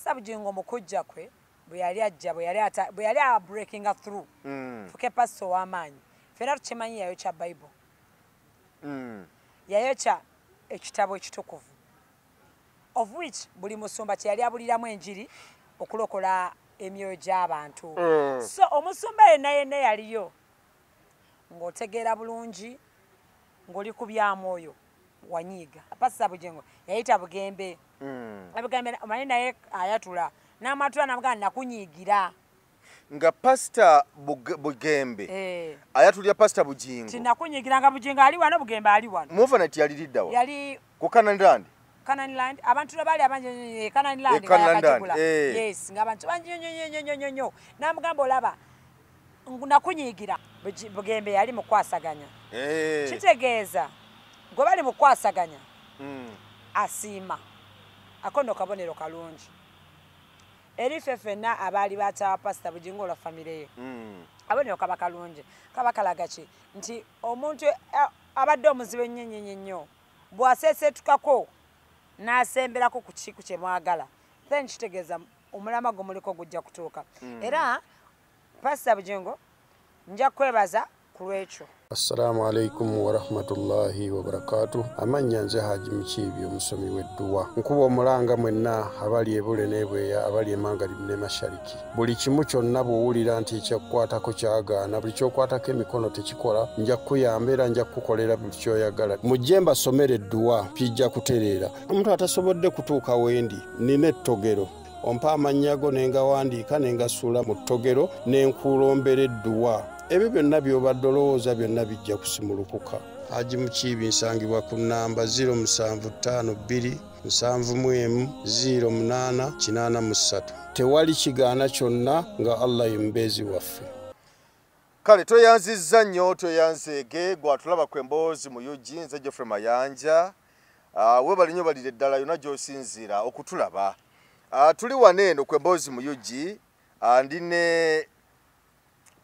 Pastor Bugingo mukujja kwe bwe yali ajja bwe yali breaking through fuke pastor w'amaanyi fena tukimanyi yayokya Bible yayokya ekitabo ekitukuvu of which buli musumba kye yali abuliramu enjiri okulokola emyoyo gy'abantu so omusumba yenna yaliyo ng'otegeera bulungi ng'oli ku byamwoyo wanyiiga Pastor Bugingo yayita Bugembe Bugembe omanyi naye ayatula n'amatula namugaa nakunyiigira nga Pastor Bugembe ayatulya Pastor Bugingo tinakunyigiranga Bugingo ali wano Bugembe ali wano Movement yaliriddawa yali ku Canaan Land abantu bali abanje Canaan Land yes ngabantu banyo namugamba olaba nakunyiigira Bugembe yali mukwasaganya kitegeeza gwe bali mukwasaganya asiima akono kabonero kalungi erife fenna abali bata Pastor Bugingo la family abonero kaba kalungi kaba kalagachi nti omuntu abadde omuzibe nnyo bwasesetukako nasemberako ku kiku kye mwagala then kitegeeza omulama gomuliko gujja kutuuka era Pastor Bugingo nja kwebaza ku lwekyo. Assalamu alaikum wa rahmatullahi wa barakatuh. Amanya nze Haji Mukiibi omusomi w'edduwa. Nkuba omulanga mwenna abali ebule n'ebweya abali emangalibi ne mashariki. Buli kimu kyonna bw'owulira nti ekyakukwatako kyagaana buli ky'okwatako emikono tekikola nja kukuyamba era nja kukukolera buli ky'oyagala. Mujje mbasomere edduwa kijja kutereera. Omuntu atasobodde kutuuka wendi nina ettogero. Ompa amannya go ne ngawandiika ne ngasuula mu ttogero ne nkulombera edduwa. Ebyo byonna by'obadde olowooza byonna bijja kusimulukuka. Haji Mukiibi nsangibwa ku nnamba 0752-070883. Tewali kigaana kyonna nga Allah ye mubeezi waffe. Kale toyanzizza nnyo toyanzeege gwatulaba kwemboozi mu UG nze Geoffrey Mayanja webali nnyo balire ddala yonna gy'osinziira okutulaba. Tuli waneeno kwemboozi mu UG ndine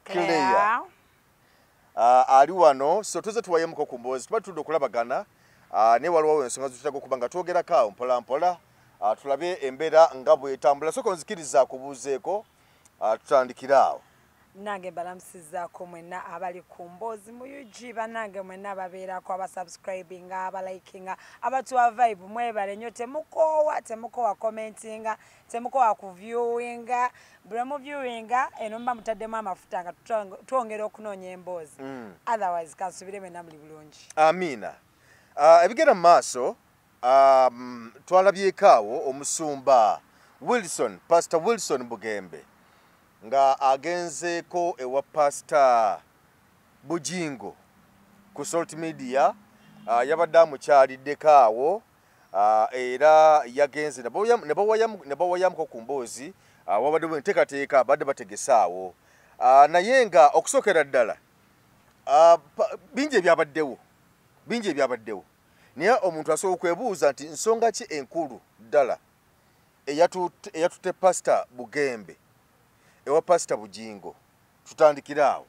Claire ali wano so tuze tuwayemuko ku mboozi tuba tudde okulabagana ne waliwo ensonga zitulaga okuba nga twogerako mpola mpola tulabe embeera nga bw'etambula soko nzikiriza kubuuzeeko tutandikiraawo. Nange balamusizaako mwenna abali ku mboozi mu UG banange mwenna ababeerako abasubscribinga abalikinga abatuwa vibe mwebale nnyo temukowa commentinga temukowa kuviewinga bwe muviewinga eno mba mutaddemu amafuta nga twongera okunoonya emboozi otherwise kansubire mwenna muli bulungi. Amina. Ebigenda mu maaso twalabyekaawo omusumba Pastor Wilson Bugembe nga agenzeko ewa Pastor Bugingo ku Salt Media yabadde amukyaliddeko awo era yagenze ne bawayamuko ku mboozi wabadde bwenteekateeka badde bategesaawo naye nga okusookera ddala bingi ebyabaddewo naye omuntu asobola okwebuuza nti nsonga ki enkulu ddala eyatutte Pastor Bugembe ewa Pastor Bugingo tutandikiraawo.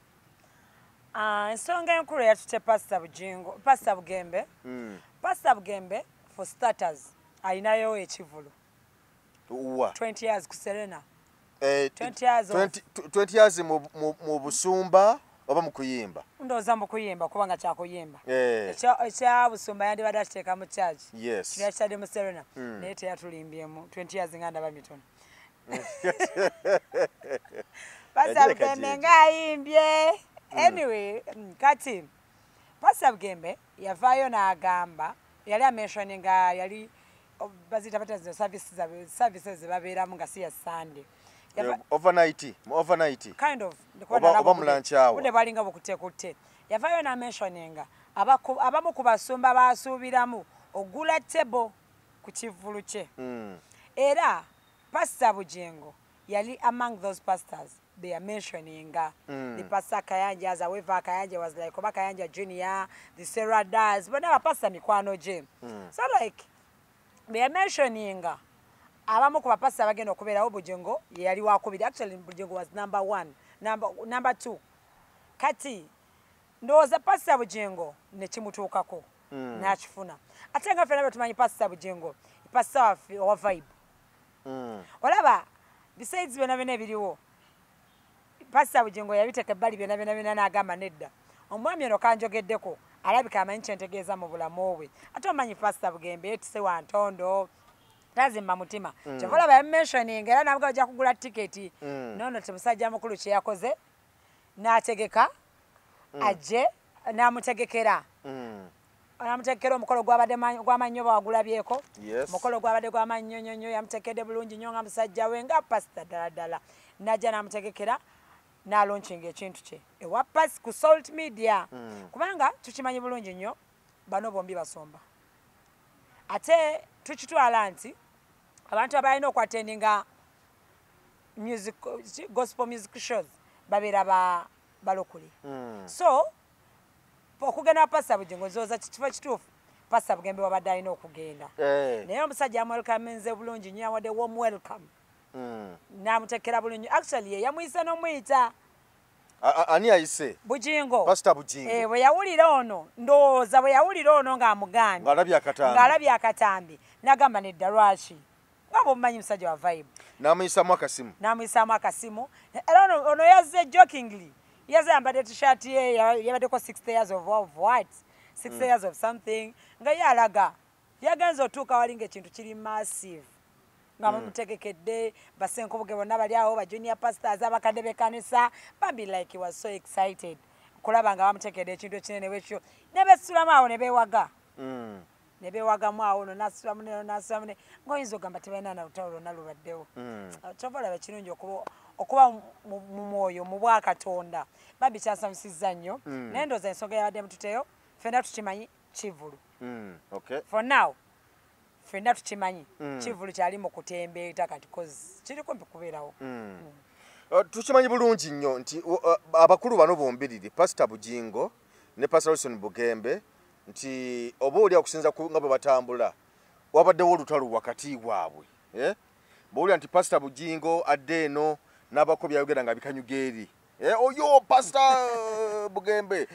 Ensonga enkulu eyatutte Pastor Bugembe Pastor Bugembe for starters ayinayo ekivulu 20 years ku Serena 20 years mu busumba oba mu kuyimba ndowooza mu kuyimba kubanga kyakuyimba ekya busumba yandibadde akiteeka mu charge kyali mu Serena naye teyatulimbyemu 20 years nga ndaba mitono. Pastor Bugembe ngayimbye anyway kati Pastor Bugembe yavaayo n'agamba yali amentioninga yali bazita batazo services babeeramu nga si ya Sunday overnight kind of oba mulanchawo bude balinga bukutte yavaayo n'amentioninga abamu ku basumba baasuubiramu ogula table ku kivulu kye era Pastor Bugingo yali among those pastors they are mentioning the Pastor Kayanja as however Kayanja was like Oba Kayanja Junior, the Sarah Daz, but now Pastor Mikwano Jim. So like they are mentioning abamu ku bapastor bagenda okubeerawo Bugingo yali wakubiri. Actually Bugingo was number 1, number 2. Kati ndowooza Pastor Bugingo ne kimutuukako n'akifuna ate nga ffenna bwe tumanyi Pastor Bugingo pastor wa vibe olaba besides byonna byonna ebiriwo Pastor Bugingo yabiteka ebbali byonna byonna n'agamba nedda omwami ono kanjogeddeko alabika amanyi kyentegeeza mu bulamu bwe ate omanyi Pastor Bugembe yetise wa ntondo tazimba mutima kyova olaba yamentioning era nabwo ajja kugula tiketi nono temusajja mukulu kye yakoze n'ategeka ajje n'amutegekera omukolo gw'amannyo bawagulabyeko omukolo gwabadde gw'amannyo yamutekedde bulungi nnyo nga musajja we nga pasita ddala najja n'amutegekera n'alaunchinga ekintu kye ewa pasi ku Salt Media kubanga tukimanyi bulungi nnyo bano bombi basomba ate tukitwala nti abantu abalina okwatendinga gospel music shows babeera balokole so okugenda Pastor Bugingo nzooza kifo kituufu Pastor Bugembe wabadde alina okugenda naye omusajja amwelkamenze bulungi nnyo yawadde warm welcome n'amutekera bulungi actually ye yamuyise n'omuyita ani ayise Bugingo Pastor Bugingo bwe yawulira ono ndowooza bwe yawulira ono ng'amugambye ng'alabye akatambi n'agamba nedda lwaki nga bw'omumanyi musajja wa vibe n'amuyisaamu akasimu era ono yazze jokingly yazze yambadde t-shirt ye yabaddeko 60 years of what 6 years of something nga ye alaga yagenza otuuka wali ng'ekintu kiri massive nga mumutegekedde basenkobuge bonna bali awo ba junior pastors abakadde b'ekkanisa bambi like he was so excited kulaba nga bamutekedde ekintu ekinene bwekyo ne beesulamu awo ne beewaga ne beewagamu awo no nasulamu ng'oyinza ogamba tebalina na lutalo lwonna lubaddewo kyova olaba kirungi okuba mu mwoyo mu bwakatonda bambi kyansanyusizza nnyo naye ndowooza ensonga yabadde mututeyo ffenna tukimanyi kivulu for now ffenna tukimanyi kivulu kyali mu kutembeeta kati kozi kiri kumpi kubeerawo tukimanyi bulungi nnyo nti abakulu bano bombiriri Pastor Bugingo ne Pastor Wilson Bugembe nti oba oli akusinza nga bwe batambula wabaddewo olutalo wakati waabwe bw'olya nti Pastor Bugingo adde eno n'abako byayogera nga bikanyugeeri oyo Pastor Bugembe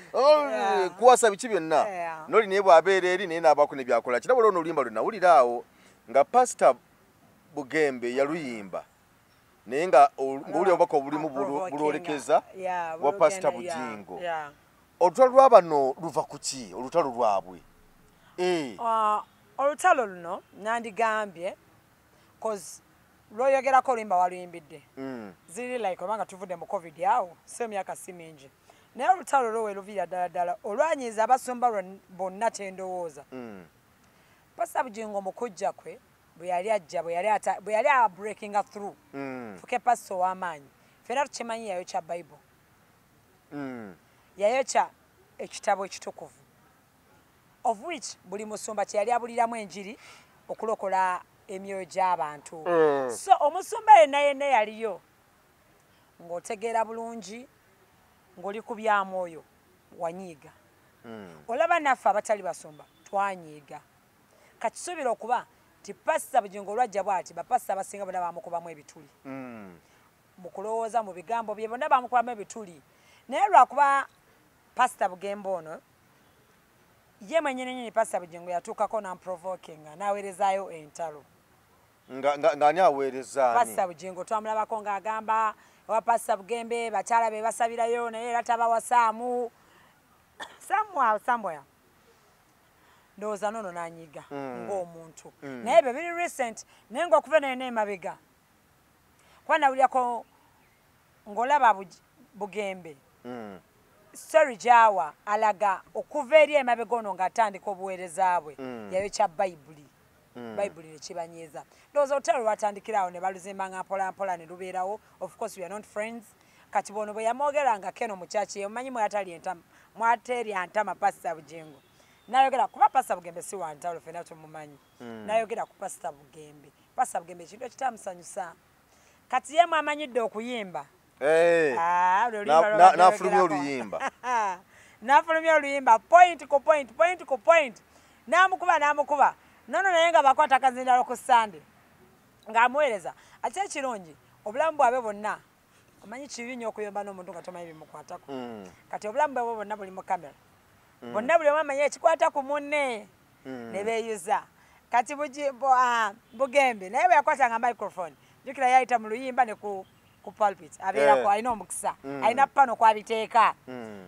kuwasa biki byonna noli naye bw'abeera eri naye n'abako ne byakola kirabula ono oluyimba lwe nawulira awo nga Pastor Bugembe yaluyimba naye nga ng'olya obubaka obulimu bulwolekeza wa Pastor Bugingo olutalo lw'abano luva ku ki olutalo lwabwe olutalo luno nandigambye cause lwoyogerako oluyimba waluyimbidde ziri like obanga tuvudde mu covid awo so emyaka si mingi naye olutalo lwo we luviira ddala olwanyiza abasumba bonna tendowooza Pastor Bugingo mu kujja kwe bwe yali ajja bwe yali breaking through fuke pastor w'amaanyi ffenna tukimanyi yayokya Bible yayokya ekitabo ekitukuvu of which buli musumba kye yali abuliramu enjiri okulokola emyoyo gy'abantu so omusumba yenna yaliyo ng'otegeera bulungi ng'oli ku byamwoyo wanyiiga olaba naffe abatali basumba twanyiiga kakisuubira okuba ti Pastor Bugingo olwajja bw'ati bapasita abasinga bonna bamukubamu ebituli mu kulowooza mu bigambo bye bonna bamukubamu ebituli naye lwakuba Pastor Bugembe ono ye mwennyini Pastor Bugingo yatuukako n'amprovokinga n'aweerezaayo entalo ng'ani aweerezaani Pastor Bugingo twamulabako ng'agamba owa Pastor Bugembe bakyala be basabirayo naye era tabawasaamu somewhere ndowooza nono n'anyiga ng'omuntu naye bye biri recent naye ng'okuva nayo n'emabega kuba nawulyako ng'olaba Bugembe story gy'awa alaga okuva eri emabega ono ng'atandika obuweereza bwe yayokya bayibuli ne kibanyiiza ndowooza olutalo lwatandikirawo ne baluzimba nga mpolampola ne lubeerawo of course we are not friends kati bono bwe yamwogeranga keno mu kyaki ye mumanyi mwaterya ntama Pastor Bugingo n'ayogera kuba Pastor Bugembe si wa ntalo ffenna tumumanyi n'ayogera ku Pastor Bugembe ekintu ekitamusanyusa kati ye mwamanyidde okuyimba n'afulumya oluyimba point ku point n'amukuba nono naye nga bakwata akazindalo ku Sunday ng'amuweereza ate ekirungi obulamu bwabe bonna omanyi kibi nnyo okuyomba n'omuntu nga tomanyi bimukwatako kati obulamu bwabwe bonna buli mu kamera bonna buli omu amanyi ekikwata ku munne ne beeyuza kati Bugembe naye bwe yakwatanga microphone jukira yaita mu luyimba ne ku pulpit abeera ko alina omukisa alina pano kwabiteeka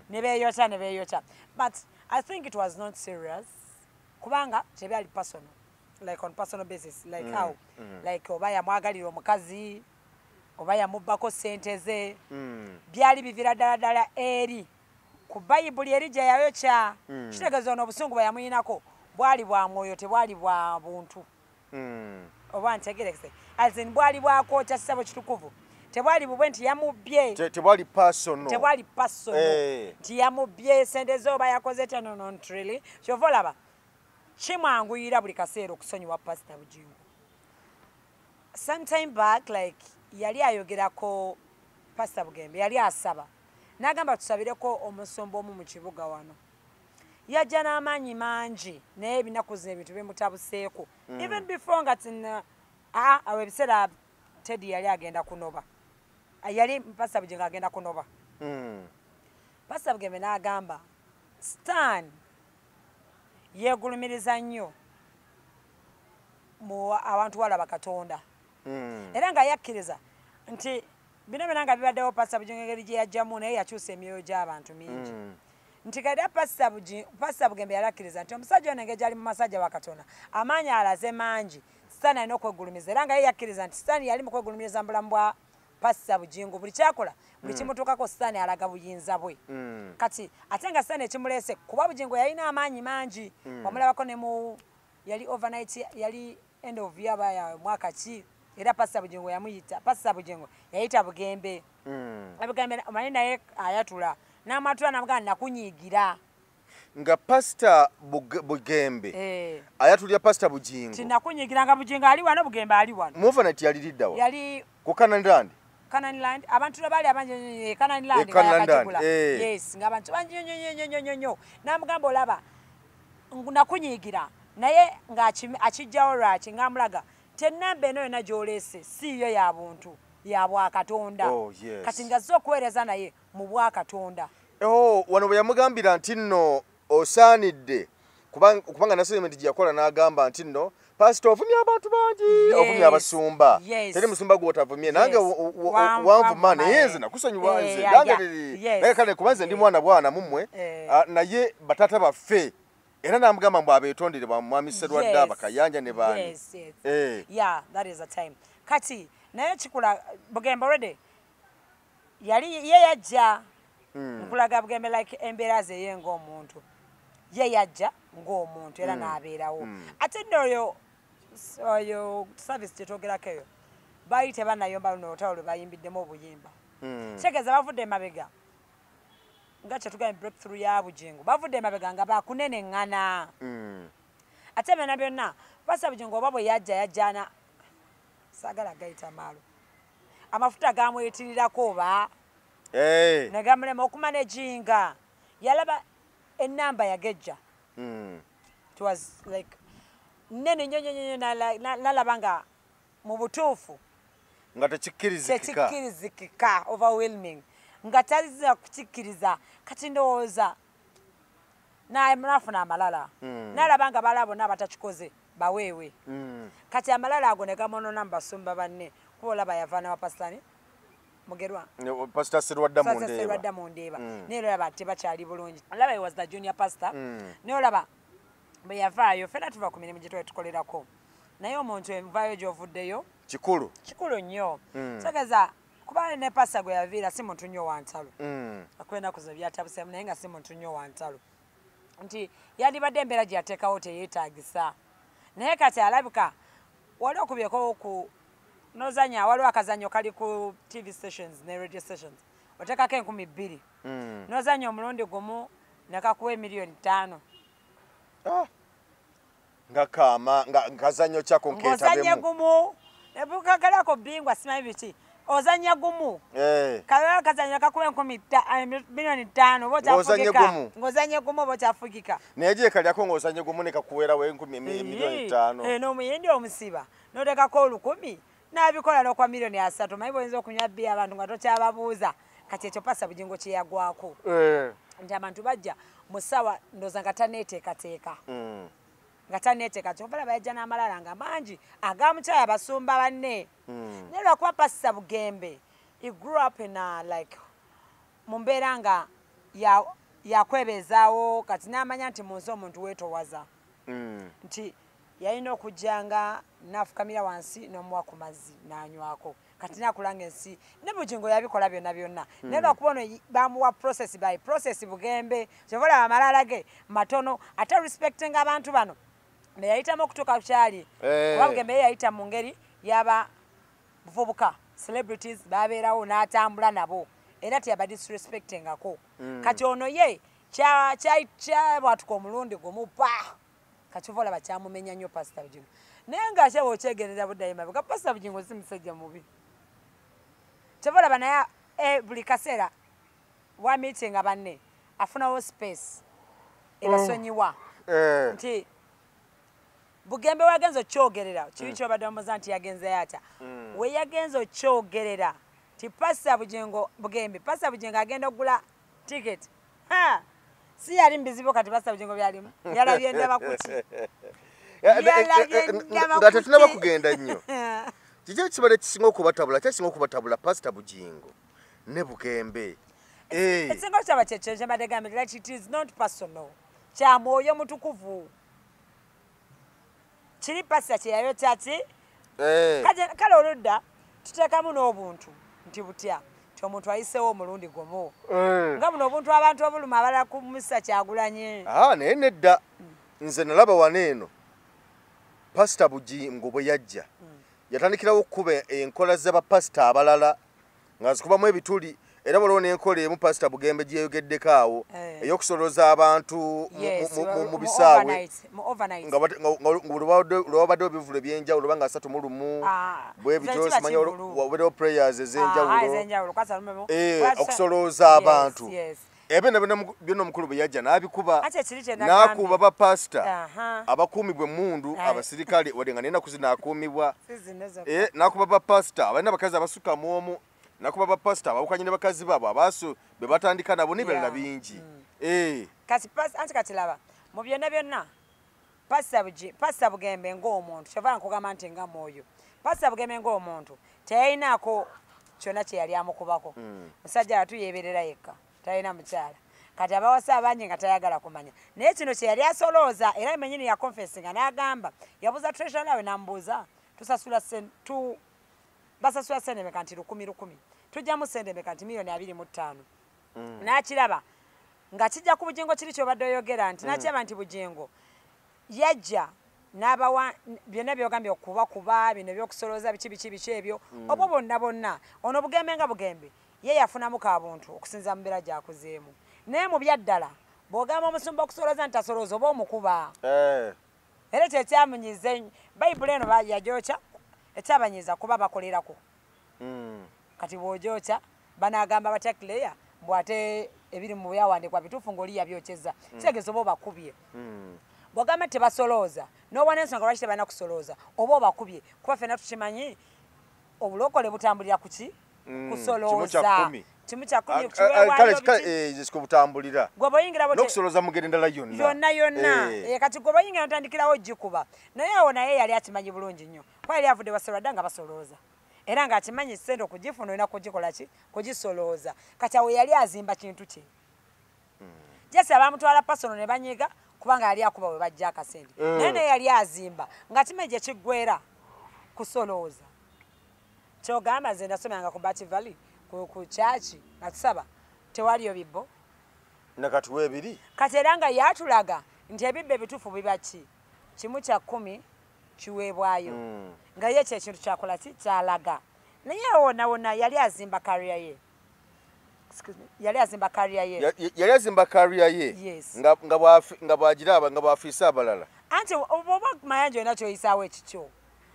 ne beeyota but I think it was not serious kubanga tebyali personal like on personal basis like how like oba yamwagalira omukazi oba yamubbako ssente ze byali bivira ddala eri ku bayibuli eri gye yayokya kitegeeza ono obusungu bwe yamuyinako bwali bwa mwoyo tebwali bwa buntu oba ntegerekese azin bwali bwakwokya ssabo kitukuvu tebwali bubwe nti yamubbye tebwali personal nti yamubbye ssente ze oba yakoze tenonontreally kyova olaba kimwanguyira buli kaseera okusonyiwa Pastor Bujingo. Sometime back like yali ayogerako Pastor Bugembe yali asaba n'agamba tusabireko omusombo omu mu kibuga wano yajja n'amaanyi mangi naye ebinaku zino ebintu bimutabuseeko even before nga awo ebiseera Teddy yali agenda kunoba yali Pastor Bugembe agenda kunoba Pastor Bugembe n'agamba Stan yegulumiriza nnyo mu abantu walaba Katonda era nga yakkiriza nti bino byonna nga bibaddewo Pastor Bugembe engeri gye yajjamu naye yakyusa emyoyo gy'abantu mingi nti kati Pastor Bugembe yalakkiriza nti omusajja ono engeri gyali mu masajja wa Katonda amaanyi alaze mangi Stan alina okwegulumiza era nga ye yakkiriza nti Stan yali mu kwegulumiriza mu bulamu bwa Pastor Bujingo buli kyakola buli kimutuukako Stan alaga buyinza bwe kati ate nga Stan ekimuleese kuba Bujingo yalina amaanyi mangi wamulabako ne mu yali overnight yali end of year baya mwaka ki era Pastor Bujingo yamuyita Pastor Bujingo yayita Bugembe Bugembe omanyi naye ayatula n'amatula namugaa nakunyiigira nga Pastor Bugembe ayatulya Pastor Bujingo tinakunyigiranga Bujingo ali wano Bugembe ali wano mu overnight yali liddawa yali ku Canaan Land abantu bali abanje Canaan Land yakatibula yes ngabantu banji nyo namugamba olaba nakunyigira naye nga akijjawo lwaki ngamulaga tenambe eno yona gyolese siyo ya buntu ya bwa Katonda kati ngazo okuweereza naye mu bwa Katonda wano bwe yamugambira nti nno osaanidde kubanga nasementi gye yakola n'agamba nti nno Pastor ovumya abantu bangi ovumya abasumba teri musumba gw'otavumye nange wanvuma naye nze nakusonyiwa nze naye kale kubanze ndi mwana bwana mummwe naye batata baffe era namugamba mbu abeetondere bamwami Sserwadda Bakayanja ne baani yeah that is a time kati naye kikula Bugembe already yali ye yajja nkulaga Bugembe like embeera ze ye ng'omuntu ye yajja ng'omuntu era n'abeerawo ate nno oyo service kyetwogerako eyo baali tebanayomba luno olutalo lwe bayimbiddemu obuyimba kitegeeza bavudde emabega nga kyetugamba breakthrough ya Bujingo bavudde emabega nga bakuneneŋŋana ate byonna byonna Pastor Bujingo oba bwe yajjana saagala gayita maalo amafuta gamwetirirako oba ne gamulema okumanejinga yalaba enamba yagejja it was like nene nyonyo nalaba nga mu butuufu nga tekikkirizikika overwhelming nga taliza kukikkiriza kati ndowooza nafuna amalala nalaba nga balala bonna abatakikoze baweewe kati amalala ago ne gamonona mu basumba banne kuba olaba yavaana wa Pastor Mugerwa Pastor Sserwadda Mundeeba naye olaba tebakyali bulungi olaba he was the junior pastor naye olaba bwe yavaayo ffenna tuva ku mirimu gye twali tukolerako naye omuntu envaayo gy'ovuddeyo kikulu nnyo tegeeza kuba ne Pastor gwe yaviira si muntu nnyo wa ntalo akwenaku ze byatabuseemu naye nga si muntu nnyo wa ntalo nti yandibadde embeera gye yateekawo teyeetaagisa naye kati alabika wali okubyeko ku nozanya waliwo akazanyo kali ku TV stations ne radio stations oteekako 2,000 nozanya omulundi gumu nekakuwa $5,000,000 nga kama nga kazanyo kyako nk'ozanya gumu nebukagalako bingwa simanyi biki ozanya gumu kalala kazanyo kakuwa $5,000,000 bokyafugika ng'ozanya gumu bokyafugika naye gye kalyako ng'ozanya gumu ne kakuweerawo $5,000,000 n'omuyindi omusiba n'oteekako 1,000 n'abikola n'okwa $3,000,000 manyi bw'oyinza okunywa bbiya abantu nga tokyababuuza kati ekyo Pastor Bujingo kye yagwako nti abantu bajja mu ssawa ndowooza nga taneeteekateeka nga taneeteeka kyova bayajja n'amalala nga mangi agamukyaya basumba banne naye lwakuba Pastor Bugembe he grew up in like mu mbeera nga yakwebeezaawo kati n'amanya nti mu nsi omuntu weetowaza nti yalina okujjanga n'afukamira wansi n'omuwa ku mazzi n'anywako kati nakulanga ensi ne Bugingo yabikola byonna byonna naye lwakuba ono bamuwa process by process Bugembe kyovola amalala ge matono ate respecting abantu bano ne yayitamu okutuuka kukyali kuba Bugembe yayita mu ngeri yaba buvubuka celebrities babeerawo n'atambula nabo era tiyaba disrespectingako kati ono ye kyabwatuka omulundi gumu pa kachovola bachamumenya nnyo Pastor Bugingo naye ng'akyaba okyegereza buddayo mabega Pastor Bugingo si musajja mubi kyovola banaya buli kaseera wa meeting abanne afunawo space ebasonyiwa nti Bugembe wagenza okyogerera kibi kyobadde omuza nti yagenzeyo atya we yagenza okyogerera ti Pastor Bugembe Pastor Bugingo agenda okugula ticket si yali mbizibu kati Pastor Bugingo byalimu yalabye ndaba kuti nga tetunaba kugenda nnyo kiki kibadde kisinga okubatabula Pastor Bugingo ne Bugembe ekisinga kyaba kyekyo kyabadde gambye like it is not personal kya mwoyo mutukuvu kiri Pastor kyeyayota ki kale oludda tuteekamu n'obuntu nti butya ti omuntu ayiseewo omulundi gumu nga buno obuntu abantu obuluma abalala ku Musa Kyagulanyi naye nedda nze nalaba waneeno Pastor Bugingo bwe yajja yatandikirawo okukuba enkola z'abapasita abalala nga zikubamu ebituli era waliwo n'enkola emu Pastor Bugembe gye yeyogeddeko awo ey'okusolooza abantu mu bisaawe lwabaddewo ebivulu ebyenjawulo oba nga 31 bwe bityo simanya wabaddewo prayers ez'enjawulo okusolooza abantu ebyo byonna omukulu bwe yajja n'abikuba n'akuba bapasita abakuumibwa emmundu abasirikale wadde nga n'ennaku zinaakuumibwa n'akuba bapasita abalina abakazi abasukka mu omu nakuba bapasita abawukanye ne bakazi baabo abaaso be batandika nabo n'ebirala bingi anti kati laba mu byonna byonna Pastor Bugembe ng'omuntu kyova nkugamba nti nga mwoyo Pastor Bugembe ng'omuntu teyalinaako kyonna kye yali amukubako musajja yatuyeeberera yekka talina mukyala kati abawasa abangi nga tayagala kumanya naye kino kye yali asolooza era menyini ya confessinga n'agamba yabuuza treasurer we n'amubuuza tusasula basasula sente meka nti 1,000 tujjamu sente meka nti $225 n'akiraba nga kijja ku Bugingo kiri kyobadde oyogera nti nakiraba nti Bugingo yajja n'abawa byonna byogambye okubakuba bino ebyokusolooza biki ebyo obwo bonna ono Bugembe nga Bugembe ye yafunamu kabuntu okusinza mu mbeera gyakuzeemu naye mu byaddala bw'ogamba omusumba okusolooza nti asolooza oba omukuba era kyekyamunyize bayibuli eno yagyokya ekyabanyiza kuba bakolerako kati bw'ogyokya banagamba batya Claire bw'ate ebiri mu byawandiikwa bituufu ng'oli yabyokyeza kitegeeza oba obakubye bw'ogamba tebasolooza n'obona ensonga lwaki tebalina kusolooza oba obakubye kuba ffenna tukimanyi obulokole butambulira ku ki kusolooza kimu kya 10 kubutambulira gwe bw'oyingira n'okusolooza mu ngeri endala yonna kati gwe bw'oyingira n'otandikirawo gikuba naye awo naye yali akimanyi bulungi nnyo kuba yali avudde basolwadda nga basolooza era ng'akimanyi sente okugifuna olina kugikola ki kugisolooza kati awo yali azimba kintu kye jesi abamutwala pasono ne banyiga kubanga yali akuba we bajja akasente naye naye yali azimba ng'akimanyi gye kiggwera kusolooza kyogamba nze ndasomyanga ku Bati Valley ku chachi natusaba tewaliyo bibbo nakati webiri kati era nga yatulaga nti ebibbo ebituufu bibaki kimu kya 10 kiweebwayo nga ye kyekintu kyakola ki kyalaga naye wona yali azimba career ye yali azimba career ye nga bwagiraba nga bwafiisa abalala anti oba mayanja yona kyoyisaawo ekikyo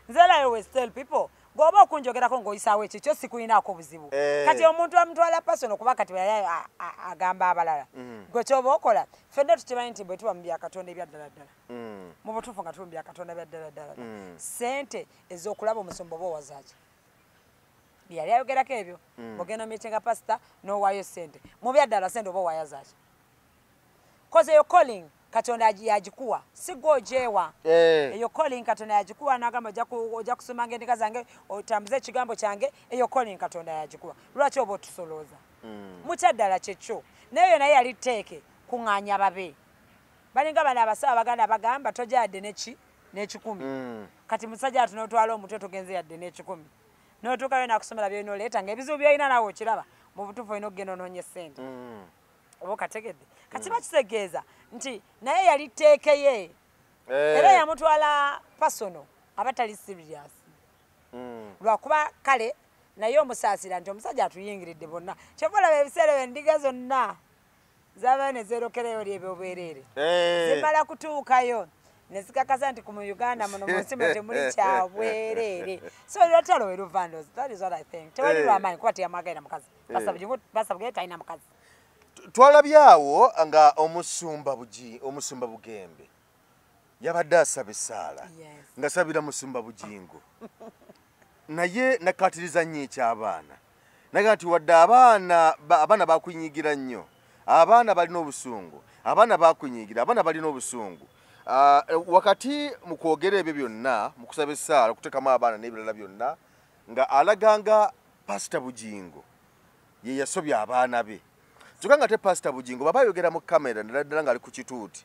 nze I always tell people goba okunjogerako ng'oyisaawo ekikyo sikulinaako buzibu kati omuntu amutwala pasono kuba kati agamba abalala gwe kyoba okola ffenna tukimanyi nti bwe tuba mu byakatonda ebyaddala ddala mu butuufu nga tuba mu byakatonda byaddala ddala sente ez'okulaba omusumba oba owazaaki byali ayogerako ebyo ogenda meetinga pasita n'owaayo sente mu byaddala sente oba owayazaaki koze yo calling Katonda yagikuwa sigojewa eyo calling Katonda yagikuwa nagamba ojja kusoma ngendika zange otambuze ekigambo kyange eyo calling Katonda yagikuwa lwaki oba otusolooza mukyaddala kyekyo naye yali teeke kuŋŋaanya babe balinga bano abasawo abaganda bagamba tojja yadde n'ekikumi kati musajja atunotwala omutwe togenze yadde n'ekikumi n'otuukayo nakusomera byonooleeta ng'ebizibu byolina naawe okiraba mu butuufu olina okugenda onoonya ssente oba okategedde kati bakitegeeza nti naye yali teekeye era yamutwala pasono abatali serious lwakuba kale naye omusaasira nti omusajja atuyingiridde bonna kyova olaba ebiseera byo endiga zonna zabayo ne zeerokereyo lyebyo obwereere zimala kutuukayo ne zikakasa nti ku mu Uganda muno mu nsi mwe temuli kya bwereere so lwatalo we luvandozi that is what I think tewali lwamaanyi kuba teyamwagaira mukazi Pastor talina mukazi twalabyawo nga omusumba Bugembe yabadde asaba essaala ngasabira musumba Bujingo naye nakatiriza nnyo eky'abaana naga nti wadde abaana bakunyigira nnyo abaana balina obusungu abaana bakunyigira abaana balina obusungu wakati mu kwogera ebyo byonna mu kusaba essaala okuteekamu abaana n'ebirala byonna nga alaganga Pastor Bujingo ye yasobya abaana be kyokka nga te Pastor Bujingo baba ayogera mu kamera naddala nga ali ku kituuti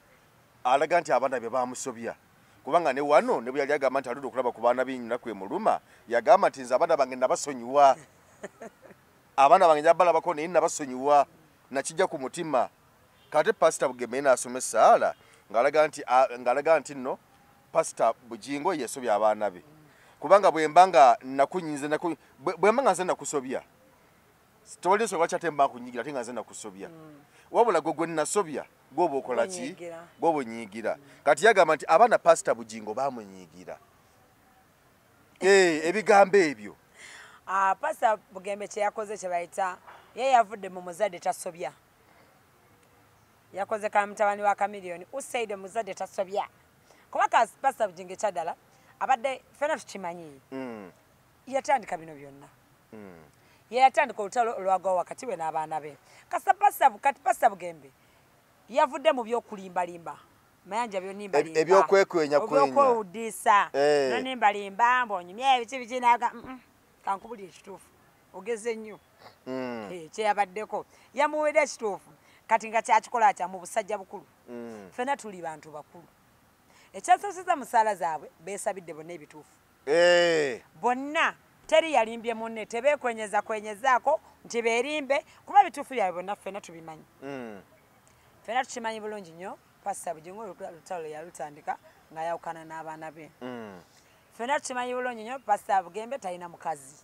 alaga nti abaana be bamusobya kubanga ne wano ne bwe yali agamba nti aludde okulaba ku baana b'ennaku emuluma yagamba nti nze abaana bange nabasonyiwa abaana bange njabalabako naye nabasonyiwa nakijja ku mutima kate Pastor Bugembe n'asoma essaala ng'alaga nti nno Pastor Bujingo yesobya abaana be kubanga bwemba nga bwemba nga nze nakusobya tewali nsonga lwaki ate mba nkunyigira ate nga nze nakusobya wabula gwe nasobya gwoba okola ki gwoba onyiigira kati yagamba nti abaana Pastor Bujingo bamunyiigira ebigambo ebyo Pastor Bugembe kye yakoze kye bayita ye yavudde mu muzadde tasobya yakoze ka mutabani wa Kamiliyoni usaide muzadde tasobya kuba Pastor Bujingo kyaddala abadde fena tukimanyi yatandika bino byonna yatandika olutalo olwagwa wakati we n'abaana be kati Pastor Bugembe yavudde mu by'okulimbalimba mayanja by'onimbalimba ebyokwekwenya n'onimbalimba mbonyumye ebiki naga kankubulira ekituufu ogeze nnyo kyeyabaddeko yamuwera ekituufu kati nga kyakikola kya mu busajja bukulu fena tuli bantu bakulu ekyasosiza mu ssaala zaabwe beesabidde bonna ebituufu bonna teri yalimbye munne tebeekwenyezaako nti beerimbe kuba ebituufu byabwe bonna fena tubimanyi fena tukimanyi bulungi nnyo Pastor Bujingo olutalo yalutandika ng'ayawukana n'abaana be fena tukimanyi bulungi nnyo Pastor Bugembe talina mukazi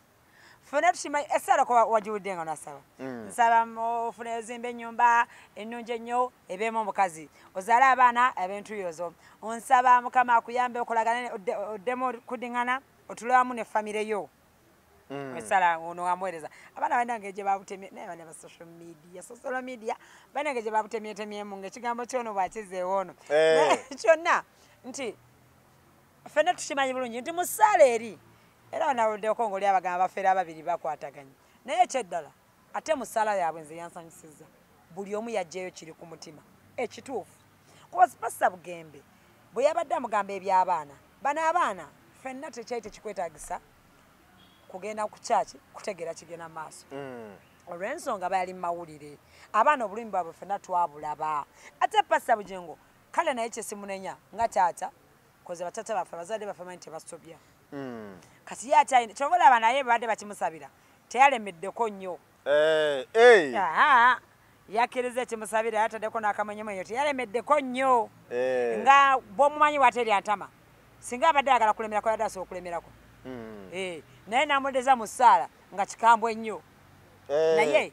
fena tukimanyi essaala ko wagiwudde nga nasaba nsaba ofune ozimba ennyumba ennungi ennyo ebeemu omukazi ozaale abaana ab'entuyozo onsaba Mukama akuyambe okolagane oddemu kudiŋŋana otule wamu ne famire yo esala ono amwereza abaana banange gye babutemye naye bana ba social media banange gye babutemyetemyemu ng'ekigambo kyono bwakizeewo ono kyonna nti ffenna tukimanyi bulungi nti mu ssaala eri era banawuddeko ng'oli abagamba bafeera ababiri bakwataganye naye ekyeddala ate mu ssaala yaabwe nze yansanyusizza buli omu yajjayo kiri ku mutima ekituufu kuba Pastor Bugembe bwe yabadde amugamba eby'abaana bano abaana ffenna tekyali tekikwetaagisa kugenda ku kyaki kutegera kigenda maaso olw'ensonga bali mu mawulire abaana obulumi bwabwe ffenna twabulaba ate Pastor Bujingo kale naye kyesimunenya nga taata koze batata baffe abazadde baffe manyi tebasobya kati ye akyalina kyova olaba naye babadde bakimusabira teyalemeddeko nnyo yakkiriza ekimusabira yataddeko n'akamanyemanyo teyalemeddeko nnyo nga bw'omumanyi wateri antama singa abadde ayagala kulemerako yadde asobola okulemerako naye namudeza mu ssaala nga kikambwe nnyo naye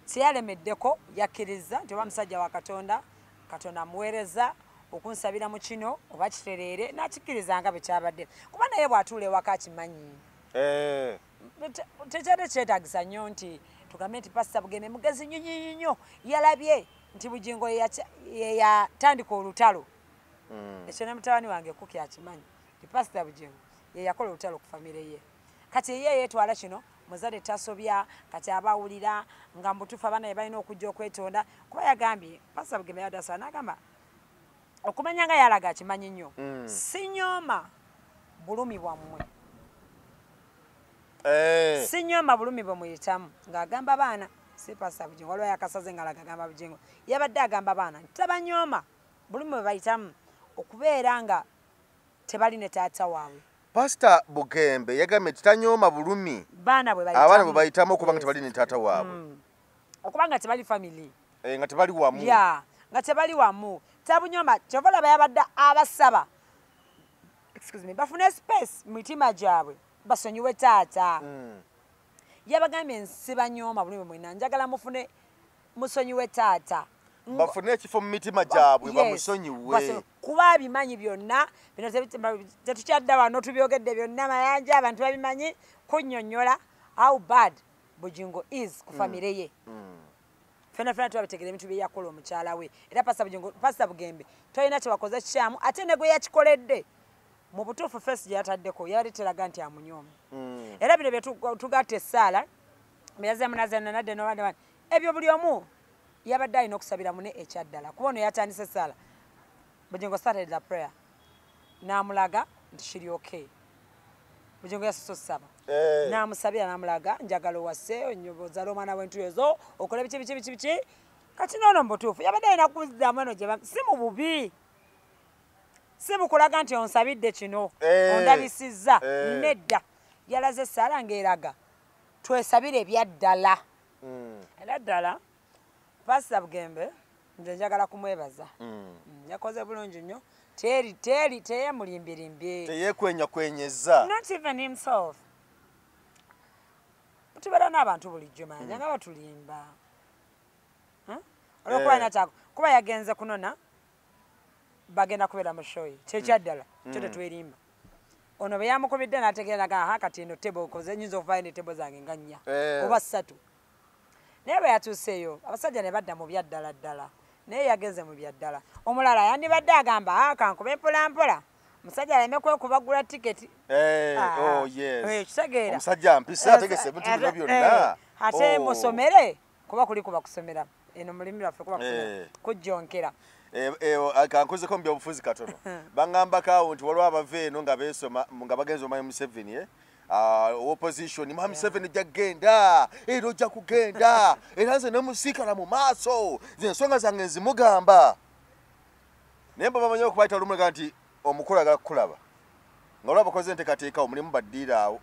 teyalemeddeko yakkiriza nti oba musajja wa Katonda amuweereza okunsabira mu kino oba kitereere n'akikkiriza nga bwe kyabadde kuba naye bw'atuula ewaka akimanyi tekyadde kyetaagisa nnyo nti tugambe nti Pastor Bugembe mugezi nnyo yalabye nti Bujingo yeyatandika olutalo ekyo ne mutabani wange Kuki akimanyi nti Pastor Bujingo ye yakola olutalo ku famire ye kati ye yeetwala kino muzadde tasobya kati abawulira nga mutuufu abaana be balina okujja okwetonda kuba yagambye Pastor Bugembe yadasa n'agamba okumanya nga yalaga akimanyi nnyo sinyooma bulumi bwammwe sinyooma bulumi bwe muyitamu ng'agamba baana si Pastor Bugingo waliwo yakasaze ng'alaga agamba Bugingo yabadde agamba baana nti tabanyooma bulumi bwe bayitamu okubeera nga tebali ne taata waabwe. Pastor Bugembe yagambye nti tanyooma bulumi abaana bwe bayitamu okuba nga tebali ne taata waabwe okuba nga tebali family nga tebali wamu nga tebali wamu tabunyoma kyova laba yabadde abasaba bafune space mu mitima gyabwe basonyiwe taata yabagambye nsibanyooma bulumi mwena njagala mufune musonyiwe taata bafune ekifo mu mitima gyabwe bamusonyiwe kuba abimanyi byonna bino tetukyadda wano tubyogedde byonna mayanja abantu babimanyi kunnyonnyola how bad Bugingo is ku famire ye fena tubabitegera ebintu bye yakola omukyala we era Pastor Bugembe tolina kyewakoze kikyamu ate ne gwe yakikoledde mu butuufu fesi gye yataddeko yali teraga nti amunyooma era bino bye tugatta essaala byazemunazananadde nobandi ebyo buli omu yabadde alina okusabira mune ekyaddala kuba ono yatandisa essaala Bugingo started the prayer n'amulaga nti kiri okay Bugingo yasusa okusaba n'amusabira n'amulaga njagala owase onyobozaala omwana w'entuyo ezo okole biki kati noono mu butuufu yabadde alina kuzaamu eno gye si mu bubi si mukulaga nti onsabidde kino ondabisizza nedda yalaze essaala ng'eraga twesabire ebyaddala era ddala Pastor Bugembe nze njagala kumwebaza yakoze bulungi nnyo teyemulimbirimbye teyekwenyakwenyeza not even himself tubeera n'abantu bulijjo manja nga batulimba olwokuba nakyako kuba yagenze kunona bagenda kubeera mu shoyi kyekyaddala kyo tetwerimba ono bwe yamukubidde n'ategeeraga kati eno tebo okoze nyinza okuvaayo ne tebo zange nga 4 oba 3 naye bwe yatuuseeyo abasajja ne badda mu byaddala ddala naye yagenze mu byaddala omulala yandibadde agamba kankube mpolampola musajja aleme kwekubagula tiketi kitegeera omusajja mpisa ategese ebintu bino byonna ate musomere kuba kuli kuba kusomera eno mulimi lwaffe kuba kusomera kujjonkera kankozeko mu byobufuzi katono baŋŋambako nti waliwo abava eno nga beesoma nga bagenza omwami Museveni opposition Mwami Museveni ojja kugenda era ojja kugenda era nze nemusiikala mu maaso ze ensonga zange nzimugamba naye mba bamanyi okubayita olumulega nti omukulu agala kukulaba nga olwa bakoze enteekateeka omulimu baddiira awo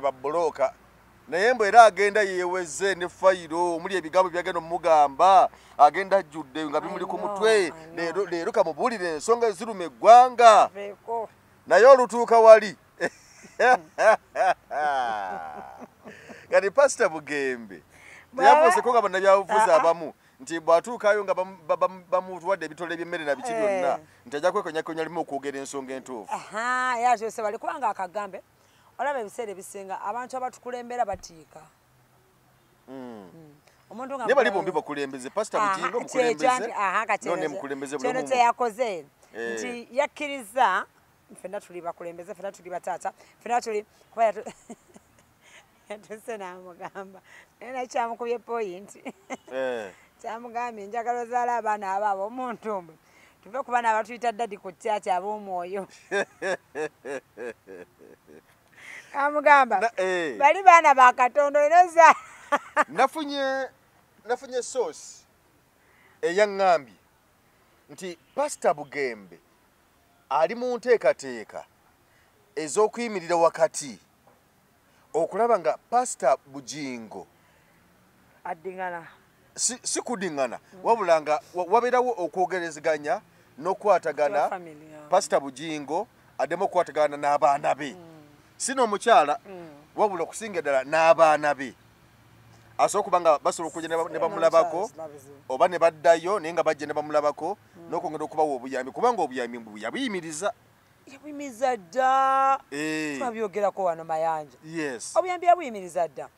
babulooka naye mbu era agenda yeeweze ne fayiro omuli ebigambo byagenda omugamba agenda ajjudde nga bimuli ku mutwe leero kamubuulire ensonga eziruma eggwanga naye olutuuka wali kati Pastor Bugembe teyabuuseko nga bannabyabufuzi abamu nti bw'atuukayo nga bamuwadde ebitole by'emmere na biki byonna nti ajja kwekonyakonya limu okwogera ensonga entuufu yakyuse bali kubanga akagambe olaba ebiseera ebisinga abantu abatukulembera batiika naye bali bombi bakulembeze Pastor Bugingo omukulembeze none mukulembeze kyono kyeyakoze nti yakkiriza ffenna tuli bakulembeze ffenna tuli bataata ffenna tuli kuba yatuse n'amugamba naye nakyamukubye poyinti kyamugambye njagala ozaala abaana abaabo omuntu mbwe tuve ku baana abatuyita ddadi ku tyati ab'omwoyo amugamba bali baana ba Katonda era ozaala nafunye source eyaŋŋambye nti Pastor Bugembe ali mu nteekateeka ez'okuyimirira wakati okulaba nga Pastor Bugingo addiŋŋana si kudiŋŋana wabula nga wabeerawo okwogerezeganya n'okwatagana Pastor Bugingo addemu okukwatagana n'abaana be si n'omukyala wabula okusinga ddala n'abaana be asobola okuba nga basobola okujja ne bamulabako oba ne baddayo naye nga bajja ne bamulabako n'okwongera okubawa obuyambi kubanga obuyambi yabuyimiriza dda twabyogerako wano mayanja obuyambi yabuyimiriza dda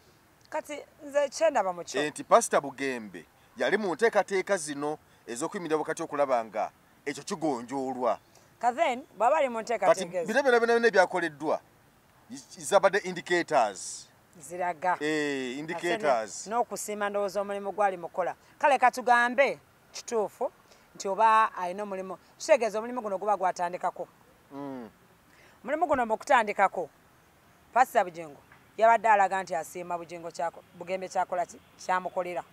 kati nze kyendaba mu kyo nti Pastor Bugembe yali mu nteekateeka zino ez'okuyimirira wakati okulaba nga ekyo kigonjoolwa kathen bw'aba ali mu nteekateeka kati bino byonna ebyakoleddwa zabadde indicators ziraga indicators n'okusiima ndowooza omulimu gwali mukola kale katugambe kituufu nti oba alina omulimu kitegeeza omulimu guno guba gwatandikako mulimu guno mukutandikako Pastor Bujengo yabadde alaga nti asiima Bugembe kyakola kyamukolera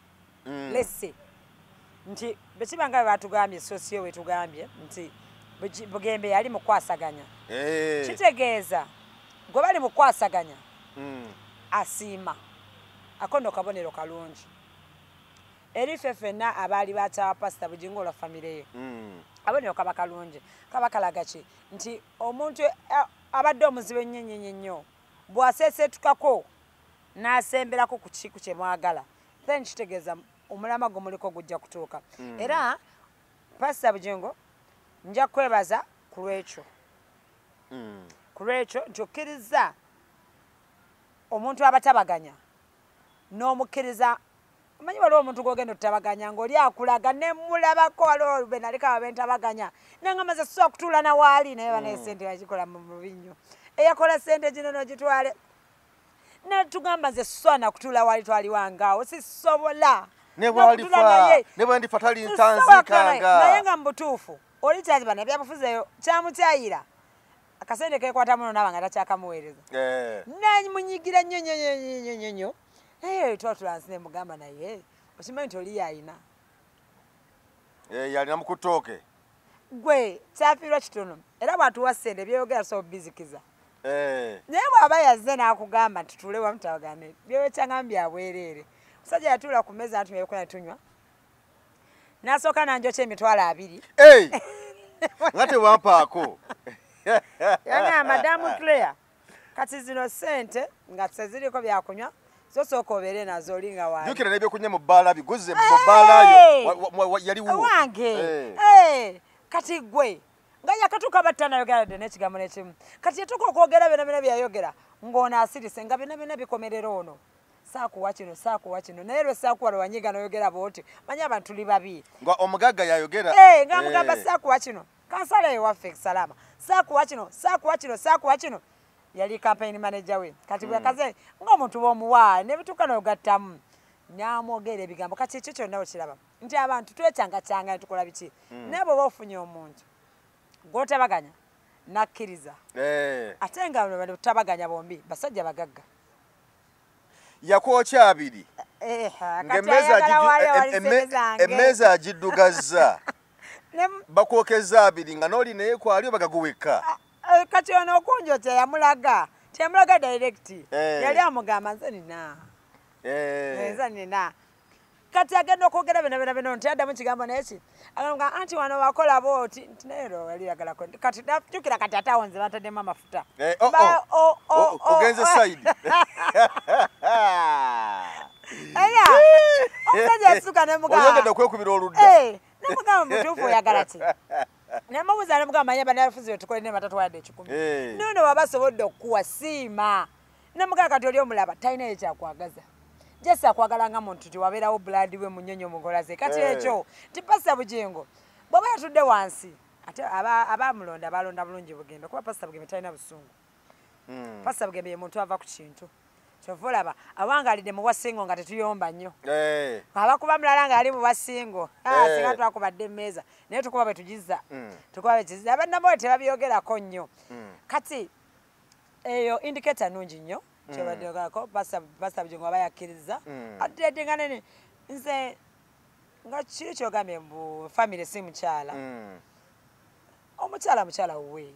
lesse nti bekiba nga batugambye sosiyo wetugambye nti Bugembe yali mukwasaganya kitegeeza gwe bali mukwasaganya asiima akondo kabonero kalungi erife ffenna abaali bakyawa Pastor Bujengo la famire ye abonero kaba kalungi kaba kalaga ki nti omuntu abadde omuzibe nnyo bwaseesetukako n'asemberako ku kiku kye mwagala then kitegeeza omulama gwo muliko gujja kutuuka era Pastor Bujengo nja kwebaza ku lwekyo nti okkiriza omuntu abatabaganya n'omukkiriza omanyi waliwo omuntu gwogenda otutabaganya ng'oli akulaga ne mulabako waliwo be nalika abentabaganya nanga maze so okutuula nawaali naye banesente yakikola mu binyo eyakola sente gino n'ogitwale netugamba nze swana kutuula waali twaliwangaawo sisobola ne bwandifa tali ntanzikanga naye nga mu butuufu oli kyaziba nebyabufuzeeyo kyamukyayira akasente kekwata muno naaba nga takyakamuweereza namunyigira nnyo naye twatulansi nemugamba naye okimanyi nti oli yayina yalina mukutooke gwe kyafiirwa kitono era bwatuwa sente byeyogera so bizikiza naye bw'aba yazze n'akugamba nti tuule wamu tabagane byewekyangamba byabwereere musajja yatuula ku mmeeza ntumyekola tunywa n'asooka nanjokya emitwalo 2 nga tewampaako yanga Madamu Claire kati zino sente nga teziriko byakunywa sosooka obeere nazo oli nga waali jukira n'ebyokunywa mu bbaala biguze mu bbaalayo yaliwo wange kati gwe nga yakatuuka battanayogeradde n'ekigambo n'ekimu kati yatuuka okwogera byonna byayogera ng'ono asirise nga byonna bikomerera ono saakuwa kino naye lwe saakuwa lwe wanyiga n'oyogera bw'oti manyi abantu tuli babi nga omugagga yayogera ng'amugamba saakuwa kino kansala ewaffe salama saakuwa kino yali campaign manager we kati bwakaze ng'omuntu bw'omuwa ne bituuka n'ogattamu n'amwogera ebigambo kati ekyo kyonna okiraba nti abantu twekyanga ne tukola biki naye bw'oba ofunye omuntu gw'otabaganya nakkiriza ate nga tutabaganya bombi basajja bagagga yakwokya 2 emmeeza agiddugaza bakwokeza 2 nga n'oli naye kwali bagaguweka kati ono okunjo teyamulaga direct yali amugamba nze nina kati agenda okwogera bino nti addamu kigambo neki agamba anti wano wakola booti nti naye yali yagalako kati jukira kati ataawo nze bataddemu amafuta ogenze side era omusajja yasuka oyongedde okwekubira oludda nemugamba mutuufu oyagala ki nemubuuza nemugamba manye banafuzi wetukole ne batatwadde 10 nono wabasobodde okukuwa siima nemugamba kati oli omulaba talina ekyakwagaza jesi akwagala nga muntu tiwabeerawo buladi we munyonyo mukola ze kati ekyo ti Pastor Bujengo bw'aba yatudde wansi ate abamulonda balonda bulungi Bugembe kuba Pastor Bugembe talina busungu Pastor Bugembe ye muntu ava ku kintu kyova olaba awangalidde mu bwasingo nga tetuyomba nnyo abakuba mulala nga ali mu bwasingo singa twakubadde emmeeza naye tukuba bwe tugiza abannabo tebabyogerako nnyo kati eyo indicator nnungi nnyo kyobaddeogako Pastor Bujengo aba yakkiriza ate nga nene nze nga kiri kyogambye mbu famire si mukyala mukyala wuwe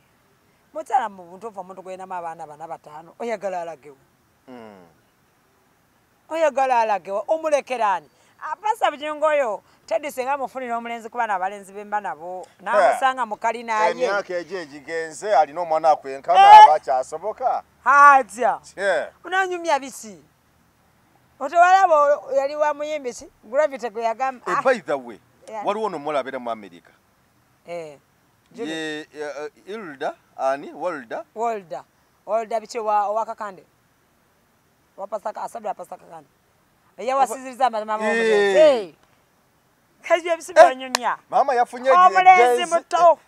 mukyala mu buntu ofa omuntu gweyinamu abaana 4 oyagala alagewo omulekerani Pastor Bujengo oyo tedisenga mufunira omulenzi kuba n'abalenzi bemba nabo n'amusanga mukali naye emyaka egyo egigenze alina omwana akwenkana abakyasoboka hatya unanyumya biki otewalaba yali wa muyimbi ki Gravity gwe yagamba by the way waliwo nomuwala abeera mu America Walda biki owakakande wapasaka asabira pasaka kande eyawasiziriza mama omulenzi Kaje bisibanyumya mama yafunye omulenzi muto